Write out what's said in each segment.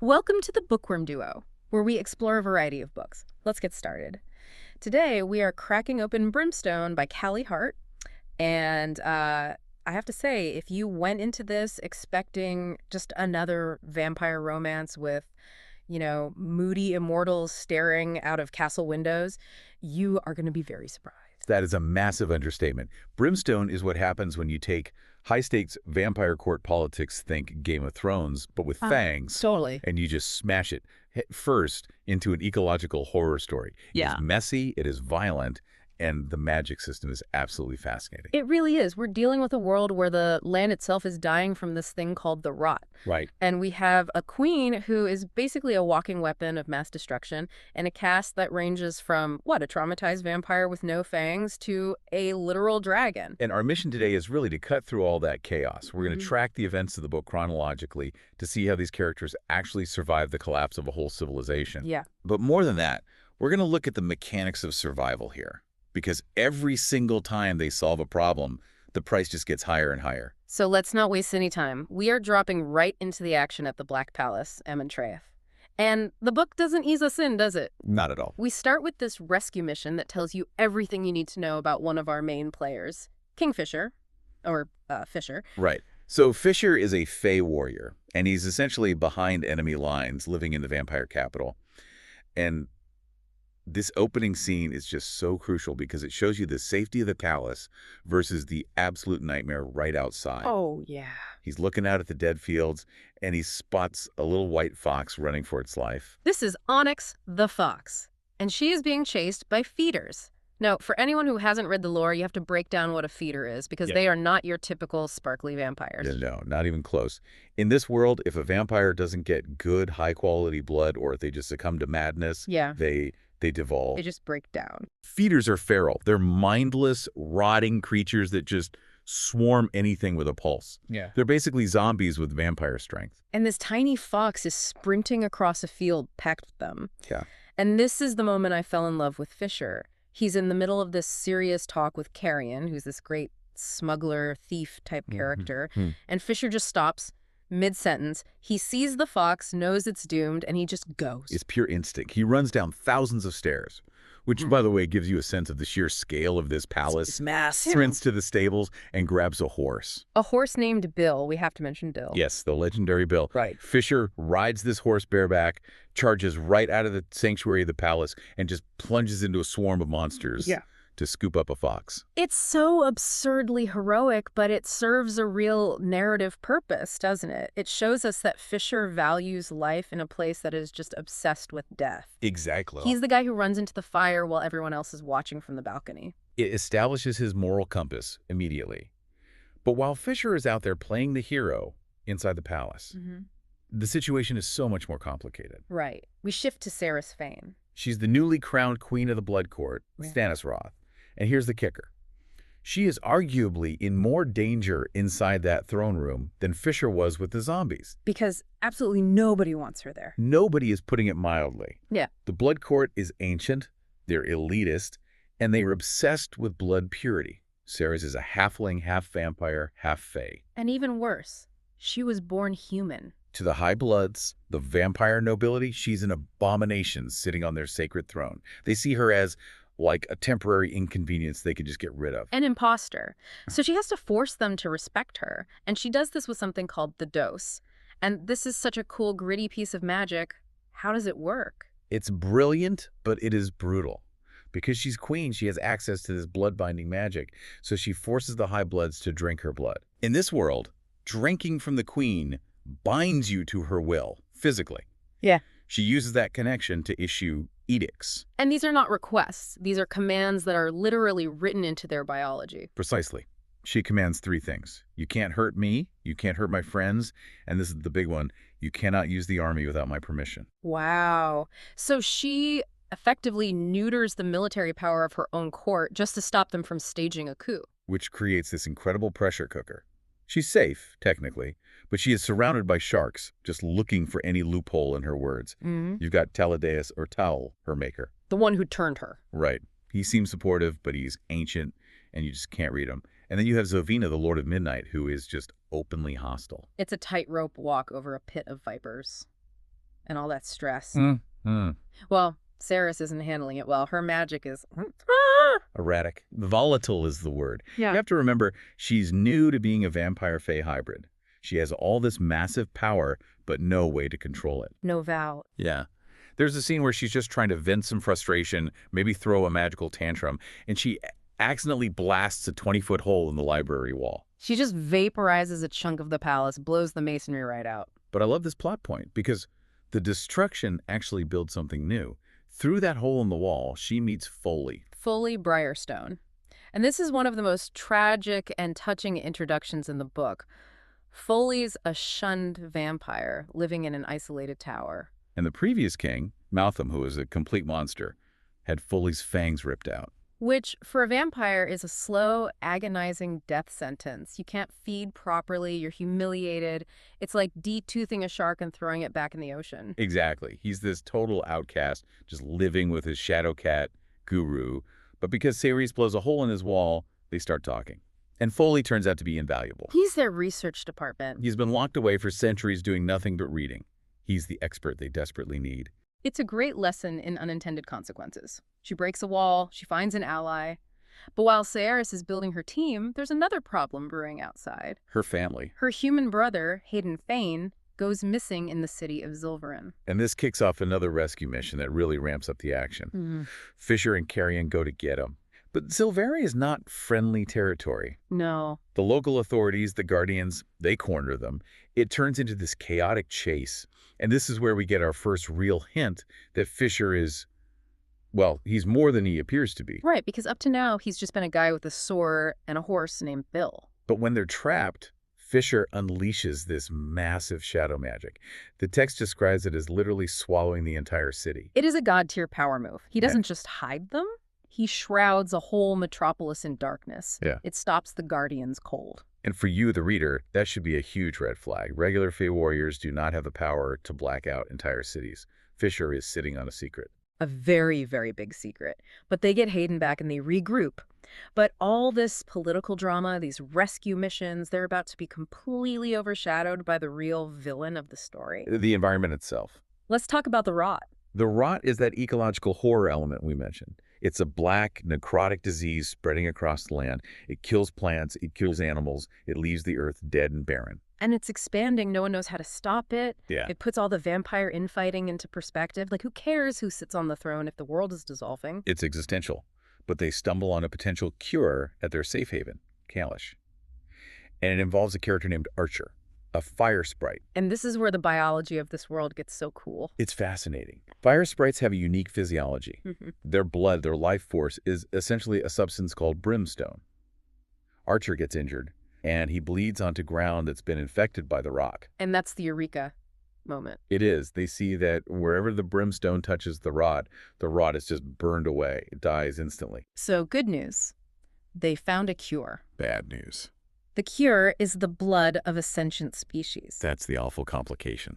Welcome to the Bookworm Duo, where we explore a variety of books. Let's get started. Today, we are cracking open Brimstone by Callie Hart. And I have to say, if you went into this expecting just another vampire romance with, moody immortals staring out of castle windows, you are going to be very surprised. That is a massive understatement. Brimstone is what happens when you take high-stakes vampire court politics, think Game of Thrones, but with fangs, Totally. and you just smash it head first into an ecological horror story. It is messy, it is violent, and the magic system is absolutely fascinating. It really is. We're dealing with a world where the land itself is dying from this thing called the rot. Right. And we have a queen who is basically a walking weapon of mass destruction, and a cast that ranges from, a traumatized vampire with no fangs to a literal dragon. And our mission today is really to cut through all that chaos. We're going to track the events of the book chronologically to see how these characters actually survive the collapse of a whole civilization. Yeah. But more than that, we're going to look at the mechanics of survival here. Because every single time they solve a problem, the price just gets higher and higher. So let's not waste any time. We are dropping right into the action at the Black Palace, Treacherous. And the book doesn't ease us in, does it? Not at all. We start with this rescue mission that tells you everything you need to know about one of our main players, Kingfisher, or Fisher. Right. So Fisher is a Fey warrior, and he's essentially behind enemy lines, living in the vampire capital. And this opening scene is just so crucial because it shows you the safety of the palace versus the absolute nightmare right outside. Oh, yeah. He's looking out at the dead fields, and he spots a little white fox running for its life. This is Onyx the fox, and she is being chased by feeders. Now, for anyone who hasn't read the lore, you have to break down what a feeder is because they are not your typical sparkly vampires. No, not even close. In this world, if a vampire doesn't get good, high-quality blood, or if they just succumb to madness, they devolve. They just break down. Feeders are feral. They're mindless, rotting creatures that just swarm anything with a pulse. Yeah. They're basically zombies with vampire strength. And this tiny fox is sprinting across a field packed with them. Yeah. And this is the moment I fell in love with Fisher. He's in the middle of this serious talk with Carrion, who's this great smuggler, thief type character. And Fisher just stops mid-sentence. He sees the fox, knows it's doomed, and he just goes. It's pure instinct. He runs down thousands of stairs, which, by the way, gives you a sense of the sheer scale of this palace. It's massive. Sprints to the stables and grabs a horse. A horse named Bill. We have to mention Bill. Yes, the legendary Bill. Right. Fisher rides this horse bareback, charges right out of the sanctuary of the palace, and just plunges into a swarm of monsters to scoop up a fox. It's so absurdly heroic, but it serves a real narrative purpose, doesn't it? It shows us that Fisher values life in a place that is just obsessed with death. Exactly. He's the guy who runs into the fire while everyone else is watching from the balcony. It establishes his moral compass immediately. But while Fisher is out there playing the hero inside the palace, the situation is so much more complicated. Right. We shift to Sarah's Fane. She's the newly crowned queen of the Blood Court, Stanisroth. And here's the kicker. She is arguably in more danger inside that throne room than Fisher was with the zombies. Because absolutely nobody wants her there. Nobody is putting it mildly. Yeah. The Blood Court is ancient, they're elitist, and they are obsessed with blood purity. Sarah's is a halfling, half vampire, half fae. And even worse, she was born human. To the high bloods, the vampire nobility, she's an abomination sitting on their sacred throne. They see her as like a temporary inconvenience they could just get rid of. An imposter. So she has to force them to respect her. And she does this with something called the dose. And this is such a cool, gritty piece of magic. How does it work? It's brilliant, but it is brutal. Because she's queen, she has access to this blood-binding magic, so she forces the high bloods to drink her blood. In this world, drinking from the queen binds you to her will, physically. Yeah. She uses that connection to issue edicts. And these are not requests. These are commands that are literally written into their biology. Precisely. She commands three things. You can't hurt me, you can't hurt my friends, and this is the big one, you cannot use the army without my permission. Wow. So she effectively neuters the military power of her own court just to stop them from staging a coup. Which creates this incredible pressure cooker. She's safe, technically, but she is surrounded by sharks, just looking for any loophole in her words. You've got Taladeus, or Taul, her maker. The one who turned her. Right. He seems supportive, but he's ancient, and you just can't read him. And then you have Zovina, the Lord of Midnight, who is just openly hostile. It's a tightrope walk over a pit of vipers. and all that stress. Mm. Well, Ceres isn't handling it well. Her magic is... Erratic. Volatile is the word. Yeah. You have to remember, she's new to being a vampire-fae hybrid. She has all this massive power, but no way to control it. No vow. Yeah. There's a scene where she's just trying to vent some frustration, maybe throw a magical tantrum, and she accidentally blasts a 20-foot hole in the library wall. She just vaporizes a chunk of the palace, blows the masonry right out. But I love this plot point because the destruction actually builds something new. Through that hole in the wall, she meets Foley. Foley Briarstone. And this is one of the most tragic and touching introductions in the book. Foley's a shunned vampire living in an isolated tower. And the previous king, Maltham, who was a complete monster, had Foley's fangs ripped out. Which, for a vampire, is a slow, agonizing death sentence. You can't feed properly, you're humiliated. It's like de-toothing a shark and throwing it back in the ocean. Exactly. He's this total outcast, just living with his shadow cat, Guru. But because Ceres blows a hole in his wall, they start talking. And Foley turns out to be invaluable. He's their research department. He's been locked away for centuries doing nothing but reading. He's the expert they desperately need. It's a great lesson in unintended consequences. She breaks a wall, she finds an ally. But while Ceres is building her team, there's another problem brewing outside. Her family. Her human brother, Hayden Fane, goes missing in the city of Zilverin. And this kicks off another rescue mission that really ramps up the action. Fisher and Carrion go to get him. But Zilveria is not friendly territory. No. The local authorities, the Guardians, they corner them. It turns into this chaotic chase. And this is where we get our first real hint that Fisher is, well, he's more than he appears to be. Right, because up to now, he's just been a guy with a sword and a horse named Bill. But when they're trapped, Fisher unleashes this massive shadow magic. The text describes it as literally swallowing the entire city. It is a god-tier power move. He doesn't just hide them. He shrouds a whole metropolis in darkness. Yeah. It stops the Guardians cold. And for you, the reader, that should be a huge red flag. Regular Fae warriors do not have the power to black out entire cities. Fisher is sitting on a secret. A very, very big secret. But they get Hayden back and they regroup. But all this political drama, these rescue missions, they're about to be completely overshadowed by the real villain of the story. The environment itself. Let's talk about the rot. The rot is that ecological horror element we mentioned. It's a black, necrotic disease spreading across the land. It kills plants, it kills animals, it leaves the earth dead and barren. And it's expanding. No one knows how to stop it. Yeah. It puts all the vampire infighting into perspective. Like, who cares who sits on the throne if the world is dissolving? It's existential. But they stumble on a potential cure at their safe haven, Kalish. And it involves a character named Archer, a fire sprite. And this is where the biology of this world gets so cool. It's fascinating. Fire sprites have a unique physiology. Their blood, their life force, is essentially a substance called brimstone. Archer gets injured, and he bleeds onto ground that's been infected by the rock. And that's the eureka moment. It is. They see that wherever the brimstone touches the rod is just burned away. It dies instantly. So good news. They found a cure. Bad news. The cure is the blood of a sentient species. That's the awful complication.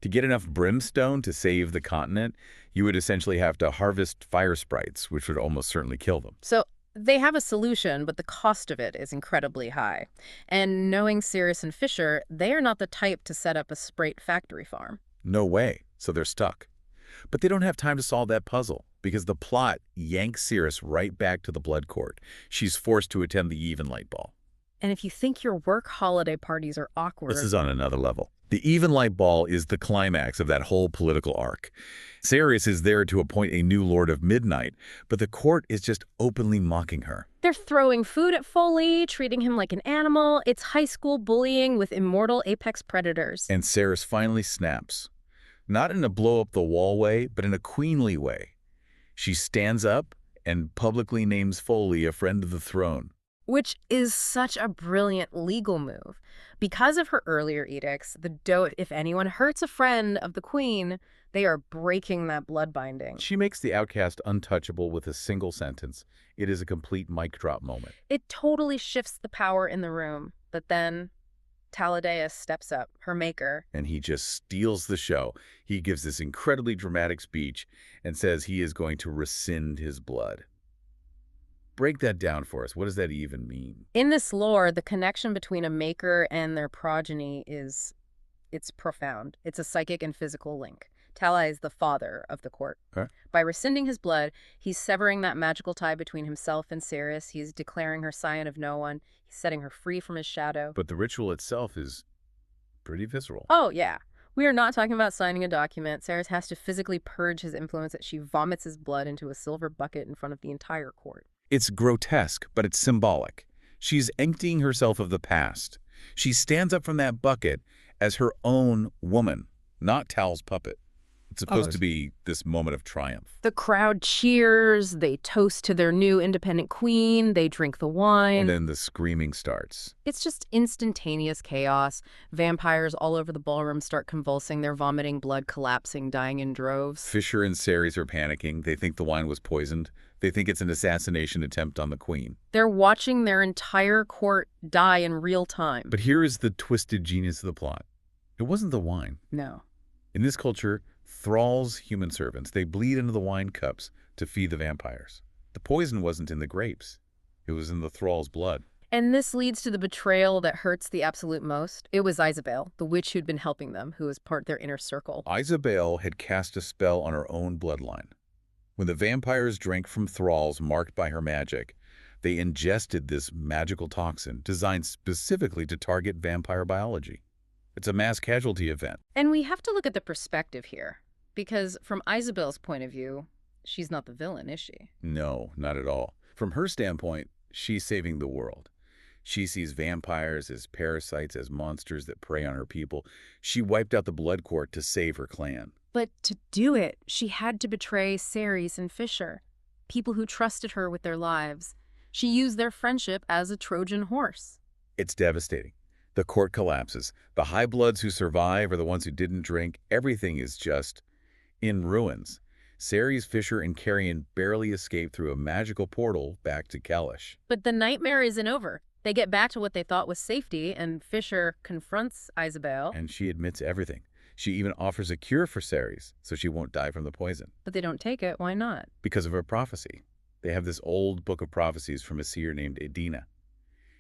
To get enough brimstone to save the continent, you would essentially have to harvest fire sprites, which would almost certainly kill them. So they have a solution, but the cost of it is incredibly high. And knowing Ceres and Fisher, they are not the type to set up a sprite factory farm. No way. So they're stuck. But they don't have time to solve that puzzle because the plot yanks Ceres right back to the blood court. She's forced to attend the Even Light Ball. And if you think your work holiday parties are awkward... This is on another level. The Even Light Ball is the climax of that whole political arc. Ceres is there to appoint a new Lord of Midnight, but the court is just openly mocking her. They're throwing food at Foley, treating him like an animal. It's high school bullying with immortal apex predators. And Ceres finally snaps. Not in a blow-up-the-wall way, but in a queenly way. She stands up and publicly names Foley a friend of the throne. Which is such a brilliant legal move. Because of her earlier edicts, if anyone hurts a friend of the queen, they are breaking that blood binding. She makes the outcast untouchable with a single sentence. It is a complete mic drop moment. It totally shifts the power in the room. But then Taladeus steps up, her maker. And he just steals the show. He gives this incredibly dramatic speech and says he is going to rescind his blood. Break that down for us. What does that even mean? In this lore, the connection between a maker and their progeny is It's profound. It's a psychic and physical link. Callie is the father of the court. Okay. By rescinding his blood, he's severing that magical tie between himself and Ceres. He's declaring her scion of no one. He's setting her free from his shadow. But the ritual itself is pretty visceral. Oh, yeah. We are not talking about signing a document. Ceres has to physically purge his influence as she vomits his blood into a silver bucket in front of the entire court. It's grotesque, but it's symbolic. She's emptying herself of the past. She stands up from that bucket as her own woman, not Tal's puppet. It's supposed to be this moment of triumph. The crowd cheers, they toast to their new independent queen, they drink the wine. And then the screaming starts. It's just instantaneous chaos. Vampires all over the ballroom start convulsing, they're vomiting blood, collapsing, dying in droves. Fisher and Ceres are panicking. They think the wine was poisoned. They think it's an assassination attempt on the queen. They're watching their entire court die in real time. But here is the twisted genius of the plot. It wasn't the wine. No. In this culture, thralls, human servants, they bleed into the wine cups to feed the vampires. The poison wasn't in the grapes. It was in the thrall's blood. And this leads to the betrayal that hurts the absolute most. It was Isabel, the witch who'd been helping them, who was part of their inner circle. Isabel had cast a spell on her own bloodline. When the vampires drank from thralls marked by her magic, they ingested this magical toxin designed specifically to target vampire biology. It's a mass casualty event. And we have to look at the perspective here, because from Isabel's point of view, she's not the villain, is she? No, not at all. From her standpoint, she's saving the world. She sees vampires as parasites, as monsters that prey on her people. She wiped out the blood court to save her clan. But to do it, she had to betray Ceres and Fisher, people who trusted her with their lives. She used their friendship as a Trojan horse. It's devastating. The court collapses. The high bloods who survive are the ones who didn't drink. Everything is just in ruins. Ceres, Fisher, and Carrion barely escape through a magical portal back to Kalish. But the nightmare isn't over. They get back to what they thought was safety, and Fisher confronts Isabel. And she admits everything. She even offers a cure for Ceres, so she won't die from the poison. But they don't take it. Why not? Because of her prophecy. They have this old book of prophecies from a seer named Edina,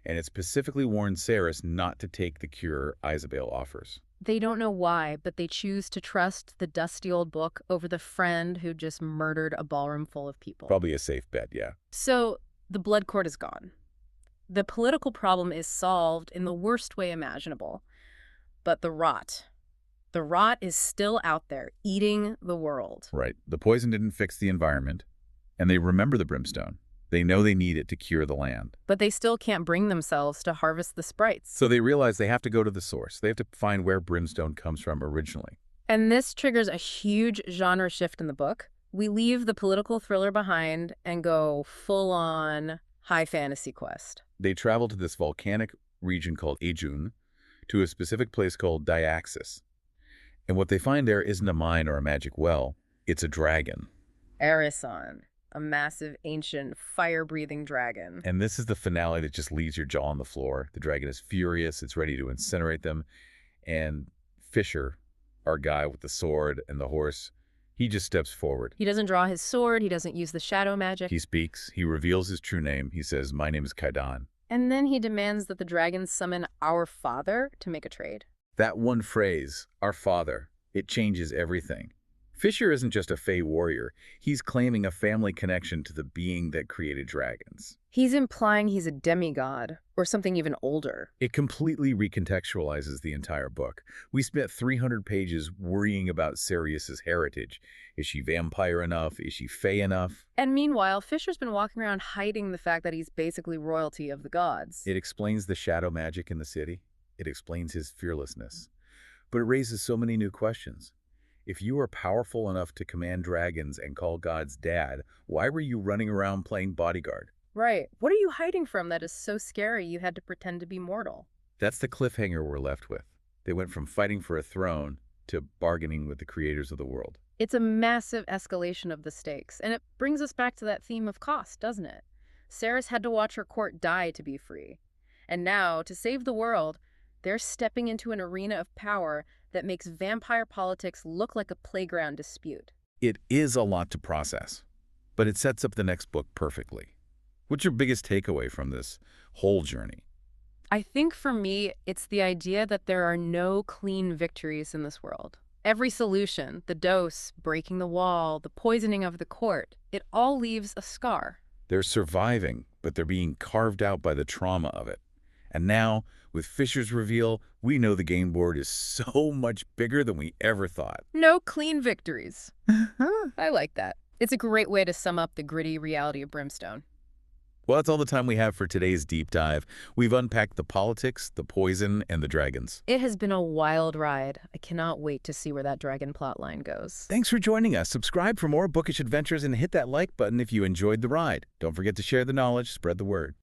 and it specifically warns Ceres not to take the cure Isabel offers. They don't know why, but they choose to trust the dusty old book over the friend who just murdered a ballroom full of people. Probably a safe bet, yeah. So the blood court is gone. The political problem is solved in the worst way imaginable. But the rot is still out there, eating the world. Right. The poison didn't fix the environment, and they remember the brimstone. They know they need it to cure the land. But they still can't bring themselves to harvest the sprites. So they realize they have to go to the source. They have to find where brimstone comes from originally. And this triggers a huge genre shift in the book. We leave the political thriller behind and go full-on high fantasy quest. They travel to this volcanic region called Ajun, to a specific place called Diaxis. And what they find there isn't a mine or a magic well. It's a dragon. Erison, a massive, ancient, fire-breathing dragon. And this is the finale that just leaves your jaw on the floor. The dragon is furious. It's ready to incinerate them. And Fisher, our guy with the sword and the horse, he just steps forward. He doesn't draw his sword. He doesn't use the shadow magic. He speaks. He reveals his true name. He says, "My name is Kaidan." And then he demands that the dragons summon our father to make a trade. That one phrase, "our father," it changes everything. Fisher isn't just a Fey warrior. He's claiming a family connection to the being that created dragons. He's implying he's a demigod, or something even older. It completely recontextualizes the entire book. We spent 300 pages worrying about Ceres's heritage. Is she vampire enough? Is she Fey enough? And meanwhile, Fisher's been walking around hiding the fact that he's basically royalty of the gods. It explains the shadow magic in the city. It explains his fearlessness. But it raises so many new questions. If you are powerful enough to command dragons and call gods dad, why were you running around playing bodyguard? Right. What are you hiding from that is so scary you had to pretend to be mortal? That's the cliffhanger we're left with. They went from fighting for a throne to bargaining with the creators of the world. It's a massive escalation of the stakes, and it brings us back to that theme of cost, doesn't it? Ceres had to watch her court die to be free. And now, to save the world, they're stepping into an arena of power that makes vampire politics look like a playground dispute. It is a lot to process, but it sets up the next book perfectly. What's your biggest takeaway from this whole journey? I think for me, it's the idea that there are no clean victories in this world. Every solution, the dose, breaking the wall, the poisoning of the court, it all leaves a scar. They're surviving, but they're being carved out by the trauma of it. And now, with Fisher's reveal, we know the game board is so much bigger than we ever thought. No clean victories. I like that. It's a great way to sum up the gritty reality of Brimstone. Well, that's all the time we have for today's deep dive. We've unpacked the politics, the poison, and the dragons. It has been a wild ride. I cannot wait to see where that dragon plotline goes. Thanks for joining us. Subscribe for more bookish adventures and hit that like button if you enjoyed the ride. Don't forget to share the knowledge, spread the word.